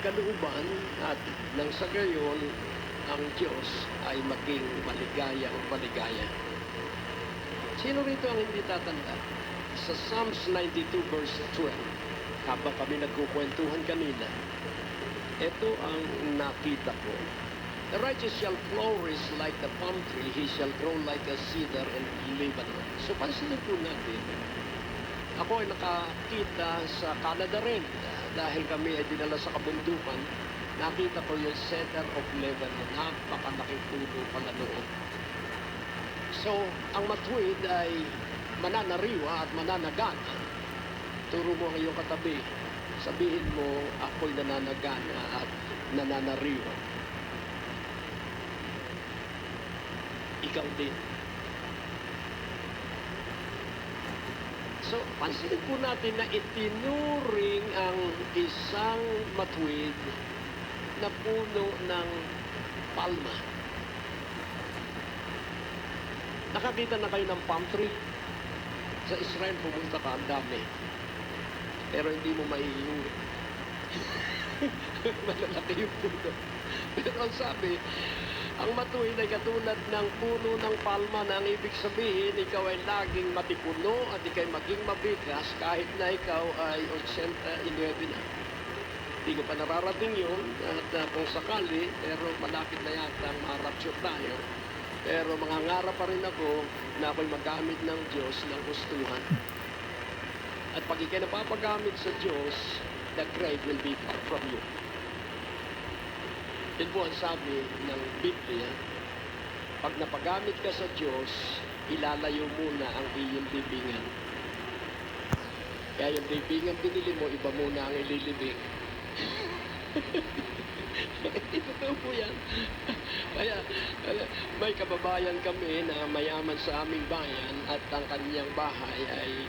kalooban at nang sa gayon ang Diyos ay maging maligayang maligaya. Sino rito ang hindi tatanda? Sa Psalms 92 verse 12, habang kami nagkukwentuhan kanina, ito ang nakita ko. The righteous shall flourish like the palm tree, he shall grow like a cedar in Lebanon. So pansinin po natin, ako ay nakakita sa Canada rin dahil kami ay dinala sa kabundukan. Nakita ko yung cedar of Lebanon, napakalaking puno pala noon. So, ang matuwid ay mananariwa at mananagana. Turo mo ang iyong katabi. Sabihin mo, ako'y nananagana at nananariwa. Ikaw din. So, pansinin po natin na itinuring ang isang matuwid na puno ng palma. Nakakita na kayo ng palm tree? Sa Israel, pumunta ka, ang dami. Pero hindi mo maiiuwi. Malalaki yung puno. Pero ang sabi, ang matuwid ay katulad ng puno ng palma na ang ibig sabihin, ikaw ay laging matipuno at ikaw ay maging mabigas kahit na ikaw ay 89 na. Hindi ko pa nararating yun at kung sakali, pero malapit na yata ang ma-rapture tayo. Pero mangangarap pa rin ako na ako'y magamit ng Diyos ng gustuhan. At pag ikay napapagamit sa Diyos, the grave will be far from you. Yun po ang sabi ng Biblia, pag napagamit ka sa Diyos, ilalayo muna ang iyong libingan. Kaya yung libingan binili mo, iba muna ang ililibing. Totoo po yan. Kaya may kababayan kami na mayaman sa aming bayan at ang kanyang bahay ay